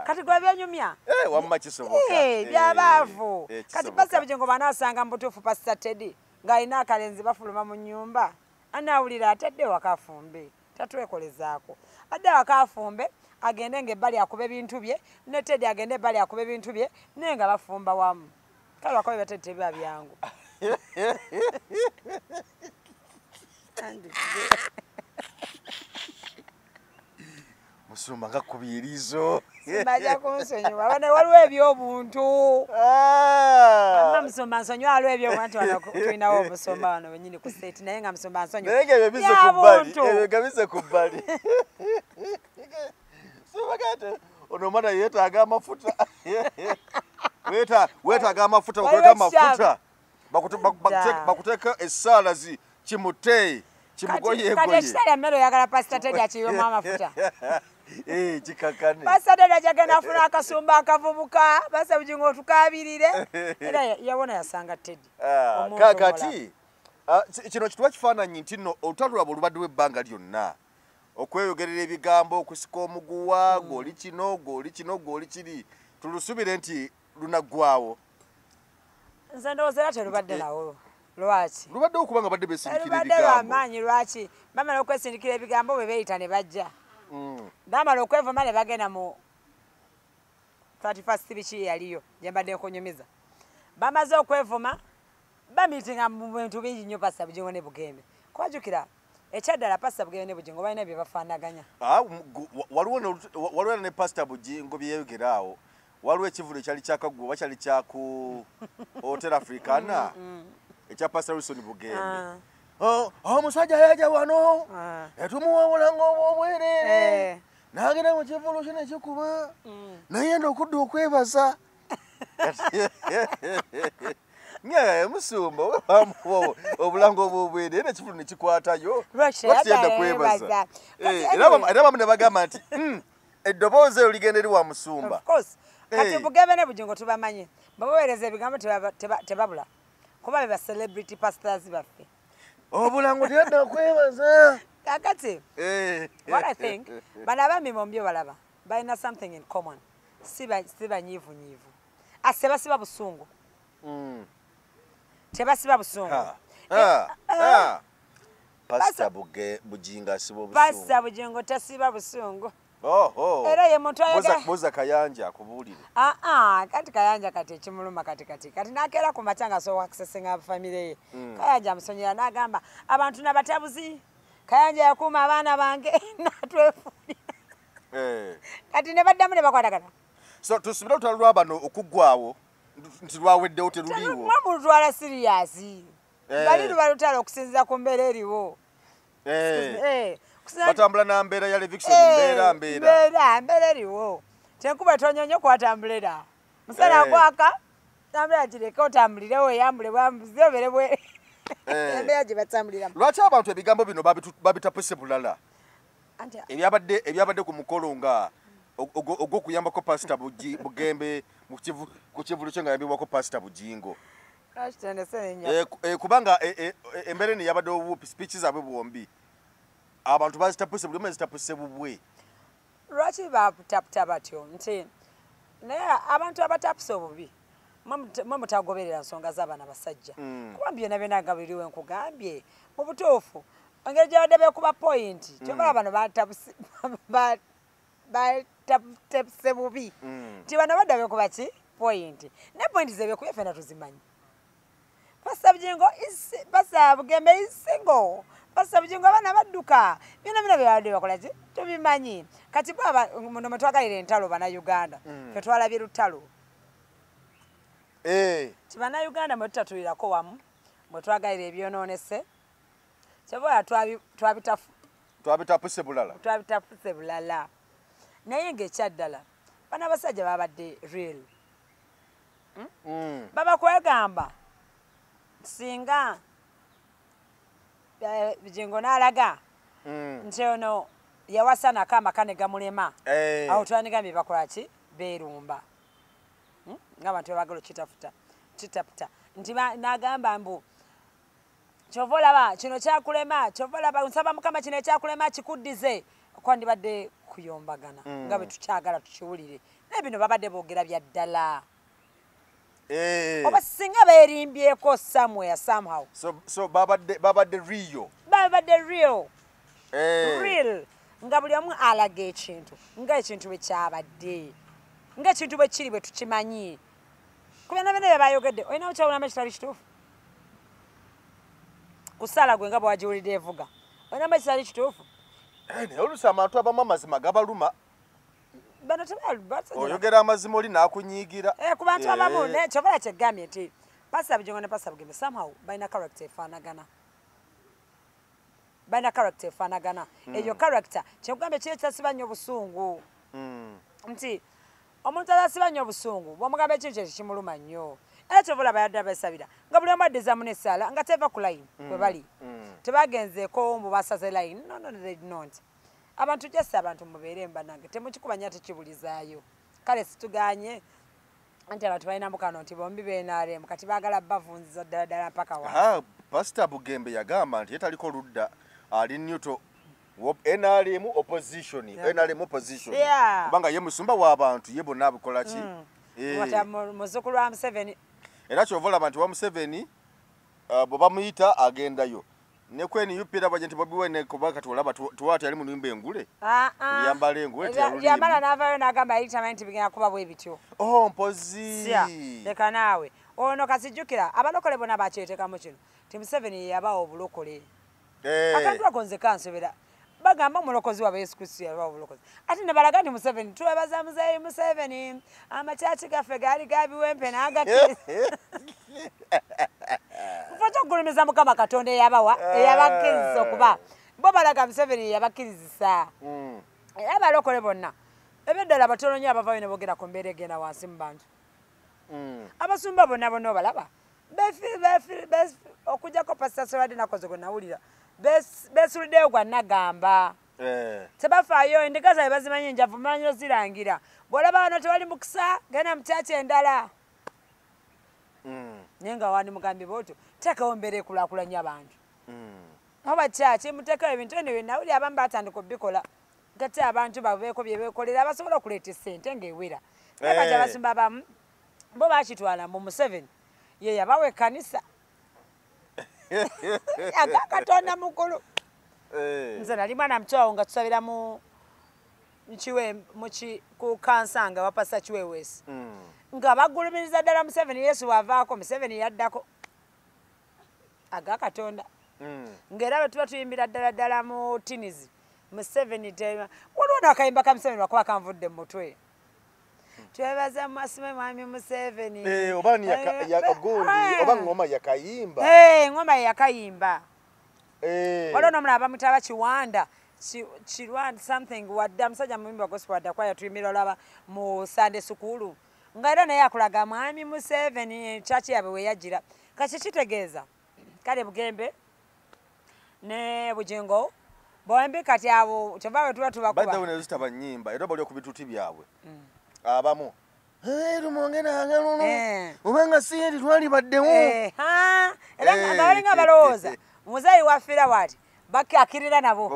kati gwa byanyumya wamma kisoboka byabavu kati Pastor Bujengo banasanga mbutufu Pastor Teddy nga ina akalenzi bafuluma mu nyumba anawulira atedde wakafumbe tatwekolezaako adde wakafumbe agende ng'ebbali akuba ebintu bye ne Teddy agende ebbali akuba ebintu bye naye nga bafumba wamu kale wakobe batedde tebiba byangu Musumba nga kubirizo Simbaja kunsonyiwa wane waliwo ebyobuntu Musumba nsonyiwa waliwo ebyobuntu wano tulinawo obusomba wano wenyini ku state naye nga Musumba nsonyiwa naye nga bize ku bbali Subagate ono mwana yeetaaga amafuta weetaaga amafuta bakuteeka essaalazi kimuteeyi kimugoyegoye kati ekitali mmere oyagala pasita Teddy akiyiwemu amafuta kikakane pasita Teddy kyagenda afuna akasumba akavubuka basa bugingo otukabirire era yabona yasanga Teddy kakati kino kituwa kifaananyi nti nno olutalo lwabwe olubaddewo ebbanga lyonna okweyogerera ebigambo okusika omuguwa gwoli kino gwoli kiri tulusubire nti lunaggwawo nze ndowooza era terubadde nawo lwaki lubadde okuba nga badde besindikira ebigambo lwamaanyi lwaki bamala okwesindikira ebigambo bwe beeyita ne bajja bamala okwevuma ne bagenda mu 31st biki yaliyo gye mbadde nkunyumiza bamaze okwevuma bamiitinga mu bintu bingi nnyo Pastor Bugingo ne Bugembe kwajukira ekyaddala Pastor Bugembe ne Bugingo balina bye bafaanaganya waliwo ne Pastor Bugingo bye yeeyogera awo waliwo ekivulo ekyali kyakaggwa oba kyali kyaku Hotel Africana ekya Pastor Wilson Bugembe omusajja yaja wano etumuwawula ng'obwobwerere n'agenda mu kivulo kino ekikuba naye enda okudda okwebaza Musumba obulango obwobwerere n'ekivulo ne kikwatayo lwakiyenda kwebaza era bamu ne bagamba nti eddoboozi eyo ligenda eri wa Musumba kati Bugembe ne Bugingo tubamanye babaweereza ebigambo tebabula kuba be ba celebrity pastors baffe obulango teyadda kwebaza kakati what I think bano abami bombi balaba balina something in common si banyiivunyiivu basiba busungu tebasiba busungu Pastor Bugingo asiba obusungu Pastor Bugingo tasiba busungu era ye muntu boza Kayanja akubuulire kati Kayanja kati ekimuluma kati nakeera ku matanga so wakusesenga family ye Kayanja amusonyera n'agamba abantu nabatabuzi Kayanja yakuuma abaana bange natwefulira kati ne baddamu ne bakwatagana so tusubira olutalo lwabano okuggwawo nti lwaweddewo teruliiwo mulutwala siriyasi bali lubalutala okusinziza ku mbeera eriwo batambula na mbeera ya Leviction mbeera eriwo tenkuba tonyonyo kwatambulira musana gwaka tambulira kireka otambulire weyambule bwambuzi obere bwe embeera gye batambuliramu lwaki abantu ebigambo bino babitapuse bulala ebyabadde ku mukolo nga ogw'okuyambako Pastor Bugembe ku kivulo kye nga yambibwako Pastor Bugingo kubanga embeera eno yabadde obuwupi speech zaabwe bombi abantu bazitapuse buli omu ezitapuse bubwe lwaki bataputa batyo nti naye abantu abatapuse obubi mwe mutagoberera nsonga z'abaana basajja kuba byonna byonna nga biriwe nkugambye mu butuufu engeri gye badde beekuba point kyobala bano batapuse bubi nti bano badda beekuba ki point ne point ze beekubye ffenna tuzimanyi Pastor Bugingo Pastor Bugembe isingo Pastor Bugingo abaana badduka byonna bino bye babadde bakola ki tubimanyi kati bwaba muno mwe twagalira entalo bannayuganda fe twalabye lutalo ti bannayuganda mwe tutatulirako wamu mwe twagalira ebyonoonese kyebola twabitapuse bulala naye ng'ekyaddala bano abasajja babadde real baba kwegamba singa Bugingo n'alaga nti ono yawasanako amaka ne gamulema awo twanigambye bakola ki beerumba ng'abantu babagala kitaputa nti n'agamba mbu kyova olaba kino kyakulema kyova olaba nsaba Mukama kino ekyakulema kikuddize kwandibadde kuyombagana nga bwe tukyagala tukiwulire naye bino babadde boogera bya ddala oba singa beerimbyeko somewhere somehow so babadde real real nga buli omu alaga ekintu nga ekintu bwe kyabadde nga ekintu bwe kiri bwe tukimanyi kubena bene bye bayogedde olina okyawulamu ekitali kituufu kusala gwe nga bwajiwulidde evuga olinamu ekitali kituufu naye oluusi abantu abamu amazima gabaluma bano tebalubasa oyogera amazima oli n'akunyiigira ku bantu abamu kyobala kyegambye nti Pastor Bugingo ne Pastor Bugembe somehow balina character efaanagana eyo character kyekugambye kiri kitasiba nnyo obusungu nti omuntu atasiba nnyo obusungu bw'omugamba ekintu ekyo kimuluma nnyo era kyovula bayadde abesabira nga buli omu addizamu n'essaala nga teva ku layini bwe bali tebagenzeeko mbu basaze layini no they did not abantu jesse abantu mubeere mbanange temukikubanya tekibulizaayo kale situganye anti abantu balinamu kano nti bombi beenaaremu kati baagala bavunziza ddala ddala mpaka wa Pastor Bugembe yagamba nti ye taliko ludda ali neutral NRM opposition kubanga ye musumba w'abantu ye bonna abikola ki muzzukulu wa Museveni era kyovolaba nti wa Museveni bwe bamuyita agendayo ne kweni yupira baje nti Bobi Wine kuba kati olaba tuwati ali mu nimba engule yambala engule yambala n'avaayo n'agamba yalitamenti bigenda kuba bwe bityo mpozi leka naawe ono kasijjukira abalokole bonna bakyeteekamu kino ti Museveni yabawa obulokole akantu agonze kansobera bagamba omulokozi waba Yesu Kristo yabawa obulokole ate ne balaga nti Museveni twebaza muzeeyi Museveni amakyaki gaffe gaali gabiwempe n'agakiriza mufata okugulumiza Mukama Katonda eyabakkiriza okuba bo balaga Museveni yabakkirizisa era abalokole bonna ebeddala batono nnyo abavaayo ne boogera ku mbeera egenda wansi mu bantu abasumba bonna bonna obalaba okujjako Pastor Soladde nakoze gwe nawulira beesuliddeyo gwa Nagamba tebafaayo endiga zaabwe bazimanyi enjavu manyiro zirangira bw'olaba wano tewali mukisa genda mu kyaki endala naye nga wandi mugambye bwotyo teekawo mbeera ekulaakulanya abantu oba kyaki muteekawo ebintu eno byenawulira abamu batandika obbikola gati abantu baveeko bye beekolera abasobola okuleeta essente ng'ewera naye kati abasumba abamu bo bakitwala mu Museveni ye yabawa ekkanisa aga Katonda mukulu nze nali mwana mutowawo nga tusabira ku kansanga wa Pastor Chiweweesi nga bagulumiriza ddala Museveni Yesu wavaako Museveni yaddako aga Katonda ng'era bwe tuba tuyimbira ddala ddala mu tinizi Museveni waliwo n'akayimba ka Museveni lwakuba kanvudde mu mutwe twebaza mwasime mwami Museveni oba ngoma yakayimba ngoma yakayimba waliwo n'omulala bamutaba Kiwanda something wadda musajja muyimba gospel wadda kwaya tuyimbira olaba mu Sunday School nga era naye akulaga mwami Museveni kyaki yabe weyagira kati kitegeeza kale Bugembe ne Bugingo bombi kati abo kyova bwe tuba tubakuba badde wene zitaba nnyimba era bali okubituti byabwe abamu lumonge nange luno obanga siyeri twali baddewo era nga balinga abalowooza muzayi wafiira bwati bakakirira nabo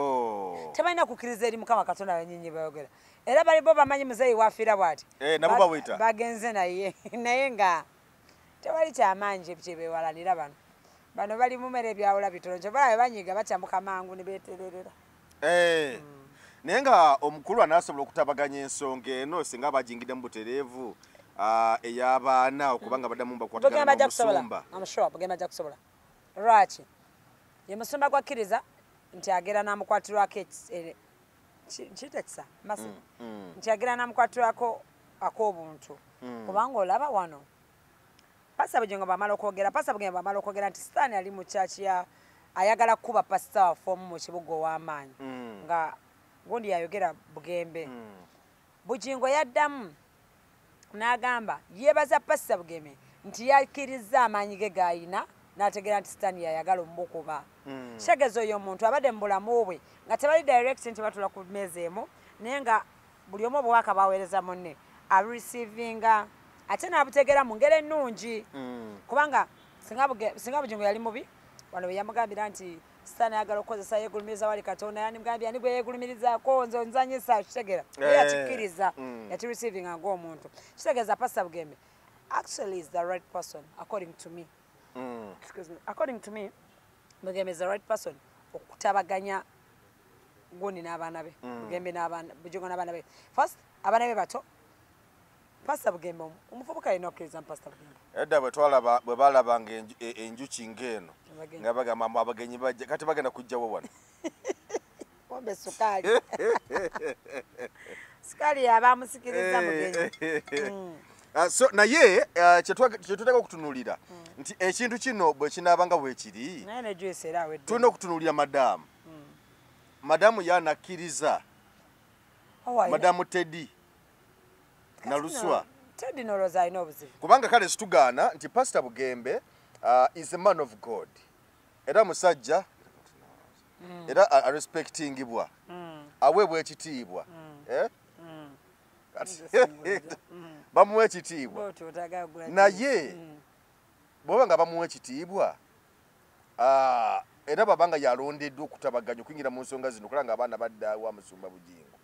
tebalina kukkiriza eri Mukama Katonda wenyinyi bayogera era bali bo bamanyi muzayi wafiira bwati nabo bawita bagenze naye nga tewali kyamaanyi kyebewalanira bano bali mumere ebyawula bitono kyobalabe banyiga bakyambuka mangu ne beetererera naye nga omukulu anaasobola okutabaganya ensonga eno singa bajingidde mu butereevu ey'abaana okubanga baddamu bakwatagana n'omusumba Bugembe ajja kusobola lwaki ye musumba gwakkiriza nti agera n'amukwatirwako kitekisa masi nti agera n'amukwatirwako ak'obuntu kubanga olaba wano Pastor Bugingo bamala okwogera Pastor Bugembe bamala okwogera nti Sitaani ali mu kyaki ayagala kuba pasita waffe omu mu kibuga ow'amaanyi nga gundi yayogera Bugembe Bugingo yaddamu n'agamba yeebaza Pastor Bugembe nti yakkiriza amaanyi ge g'ayina n'ategeera nti Sitaani yayagala omukuba kitegeeza oyo omuntu abadde mu bulamu bwe nga tebali direct nti batula ku mmeeza emu naye nga buli omu obubaka baweereza munne abureceivinga ate n'abutegeera mu ngeri ennungi kubanga singa Bugingo yali mubi wano bwe yamugambira nti Sitaani ayagala okukozesa yeegulumiriza wali Katonda yanimugambye ani gwe yeegulumirizaako nze onzanyisa kitegeera yakikkiriza yakireceivinga ng'omuntu kitegeeza Pastor Bugembe actually is the right person according to me according to me Bugembe is the right person okutabaganya Gundi n'abaana be Bugembe n'abaana Bujongo n'abaana be first abaana be bato Pastor Bugembe umufubuka ino okiriza Pastor Bugembe edda bwe balabanga enjuki ngeno nga bagamba abagenyi bajja kati bagenda kujjawo wano ombe sukali sukali yabamusikiriza mugenyi so naye kyetutaka okutunulira nti ekintu kino bwe kinaabanga bwe kiri tulina okutunulira madamu yanakkiriza madamu Teddy Naluswa Teddy Noroza ino obuzibu kubanga kale situgaana nti Pastor Bugembe is a man of God era musajja era respectingibwa aweebwa ekitiibwa bamuwa ekitiibwa naye bw'oba nga bamuwa ekitiibwa era babanga yalondeddwa okutabaganya okuyingira mu nsonga zino okulanga abaana baddaawo amusumba bugingo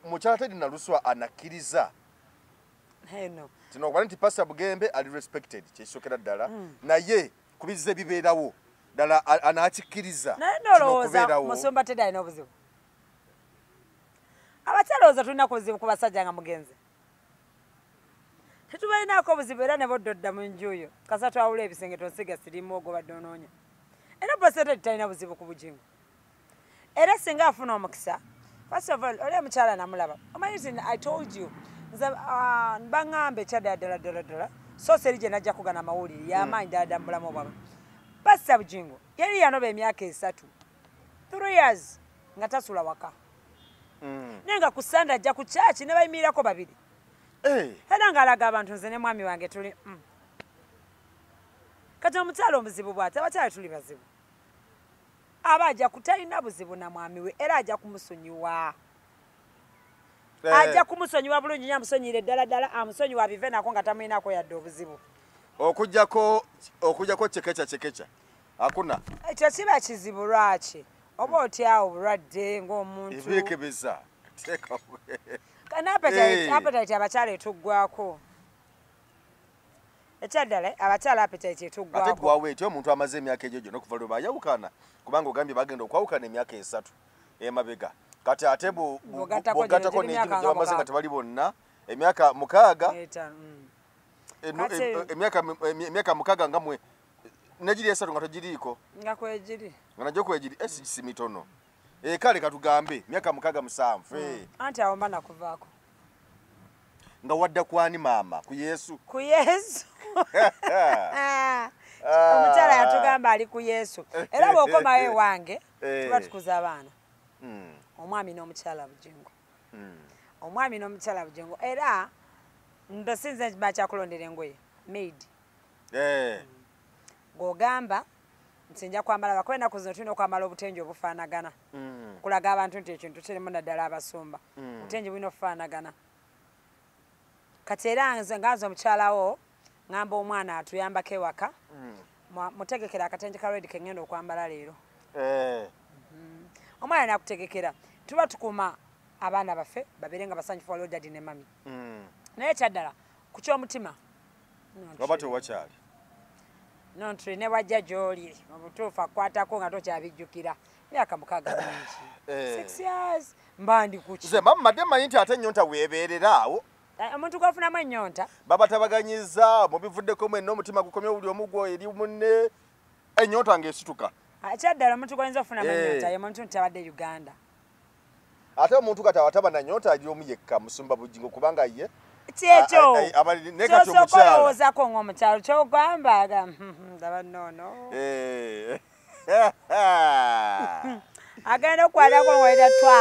mukyala Teddy Naluswa anakkiriza kino okuba nti Pastor Bugembe ali respected kyekisokera ddala naye kubiza ebibeerawo ddala anakikkiriza naye nolowooza musumba Teddy alina obuzibu abakyalowooza tulina kubuzibu ku basajja nga mugenzi tetubalinaako obuzibu era ne boddodda mu njuyo kasa twawula ebisenge tonsiga sirimu ogobadde onoonya era Teddy talina buzibu ku bugingo era singa afuna omukisa first of all oli omukyala namulaba omanyi nti I told you nze baŋŋambe ddala so seri gye najja kugana amawulire y'amaanyi ddala mu bulamu bwabwe Pastor Bugingo yali yanoba emyaka 3 years nga tasula waka naye nga ku Sande ajja ku kyaki ne bayimirirako babiri era ng'alaga abantu nze ne mwami wange tuli kati omukyala omuzibu bw'ate abakyala tuli bazibu aba ajja kutalina buzibu na mwami we era ajja kumusonyiwa ajja kumusonyiwa bulungi nnyo amusonyire ddala amusonyiwa bive nako nga tamulinako yadde obuzibu okujjako cekeca akuna ekyo kiba kizibu lwaki oba otyawo obulwadde ng'omuntu ebyekebeza appetite abakyala etuggwako ekyaddala abakyala appetite etuggwako ate gwawe etyo omuntu amaze emyaka egyo gyonna okuva lwe bayawukana kubanga ogambye bagenda okwawukana emyaka 3 emabega kati ate bw'ogattako n'egimu gye bamaze nga tebali bonna emyaka 6 emyaka 6 nga mwe negiri 3 nga togiriiko nga kwegiri nga najjo kwegiri si mitono kale katugambe emyaka 6 7 anti awo mba nakuvaako nga wadda kwani maama ku Yesu omukyala yatugamba ali ku Yesu era bw'okomawo ewange tuba tukuza abaana omwami n'omukyala Bugingo omwami n'omukyala Bugingo era ndosinze bakyakulondera engoye maid ng'ogamba nti nja kwambala bakobe ennaku zino tulina okwambala obutengi obufaanagana okulaga abantu nti ekintu kirimu naddala abasumba obutengi bulina okufaanagana kati era nze nganze omukyalawo ngamba omwana atuyambako ewaka mutegekera akatengi ka red kengenda okwambala leero omwana nakutegekera tuba tukuuma abaana baffe babeere nga basanyufu waliwo dadi ne mami naye kyaddala ku kyomutima oba tewakyali nontuli ne wajja gy'oli obutuufu akwatako nga tokyabijjukira myaka 6 mingi 6 years mba ndi kuki nze mammadde manyi nti ate ennyonta weebeerera awo omuntu gwafunamu ennyonta babatabaganyiza mubivuddeko mwenna omutima gukomye buli omu gwo eri munne ennyonta ng'esituka ekyaddala omuntu gwoyinza okufunamu ennyonta ye muntu nti abadde Uganda ate omuntu kati awataba na nnyonta ali omu yekka Musumba Bugingo kubanga ye kyekyo kyosooka olowoozako ng'omukyalo kyogambaga ndaba noono agenda okukwatako ng'oyita twa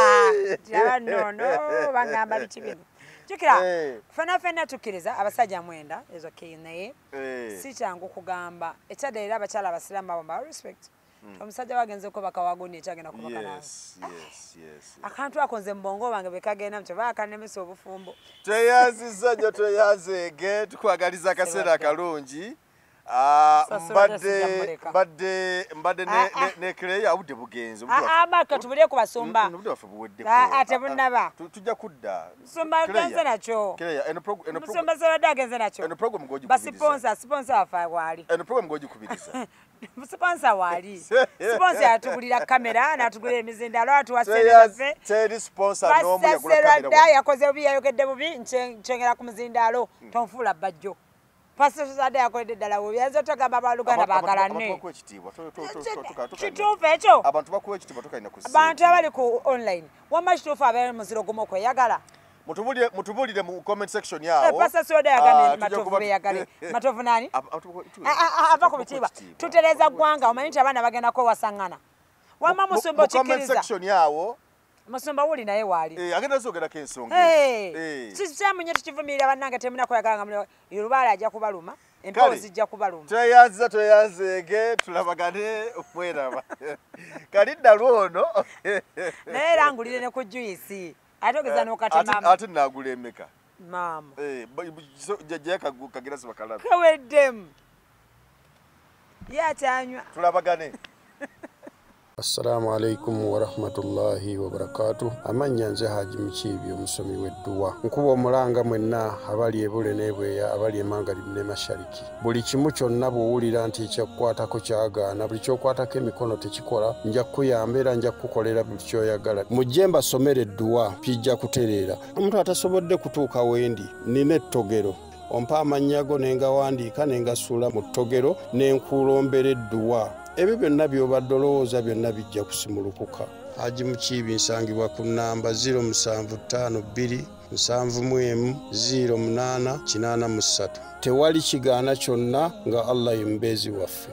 ndaba noono bagamba biki bino jukira fena tukkiriza abasajja 9 ezo naye si kyangu kugamba ekyadda era abakyala abasiraamu abo mba respect omusajja wagenze ko bakawagoni ekyagenda kubaka nawe akantu ako nze mbongo bange bekagenda mukyo bakanemesa obufumbo tweyanziza nnyo tweyanzeege tukwagaliza akaseera akalungi mbadde ne Clay awudde bugenzi. Amaka tubulye ku basumba. Obudde waffe buweddeko. Ate bunnaba. Tujja kudda. Sumba genze nakyo. Musumba zebadde agenze nakyo. Eno program goji kubiriza. Sponsor afa wali. Eno program goji kubiriza. Sponsor wali. Sponsor atugulira kamera n'atugulira emizindalo atuwasereze. Teri sponsor n'omu yagula kamera. Pastor yakoze obi yayogedde bubi nchengera ku muzindalo tonfula bajjo. Pastor Sade yakoledde ddala bubi yanzo togamba baluganda bagalane. Kituufu ekyo. Abantu bakuwa ekitiibwa tokalina kusiba. Abantu abali ku online. Wamma kituufu abeera muziro gumu okweyagala. Mutubulire mu comment section yawo. Pastor Sade yagambye matovu beyagale. Matovu nani? Ava ku bitiibwa. Tutereza ggwanga omanyi nti abaana bagendako wasangana. Wamma musumba mu comment section yawo. Musumba wuli naye wali. Agenda zogerako ensonga. Kyamunye tukivumirira bannange temuna kweyagala nga Lubaale ajja kubaluma. Empewo zijja kubaluma. Tweyanzege tulabagane okweraba. Kali ddala ono. Naye era angulire ne ku juice. Ate ogeza n'okatemamu. Ate naagula emeka. Maama. Jjajja kagira sibakalabe. Kaweddemu. Ye akyanywa. Tulabagane. Assalamu alaikum wa rahmatullahi wa barakatuh. Amanya nze Haji Mukiibi omusomi w'edduwa. Nkuba omulanga mwenna abali ebule n'ebweya abali emanga ne mashariki. Buli kimu kyonna bw'owulira nti ekyakukwatako kyagaana buli ky'okwatako emikono tekikola nja kukuyamba era nja kukukolera buli ky'oyagala. Mujje mbasomere edduwa kijja kutereera. Omuntu atasobodde kutuuka wendi nina ettogero. Ompa amannya go ne ngawandiika ne ngasuula mu ttogero ne nkulombera edduwa. Ebyo byonna by'obadde olowooza byonna bijja kusimulukuka. Haji Mukiibi nsangibwa ku nnamba 0752 71 08 83. Tewali kigaana kyonna nga Allah ye mubeezi waffe.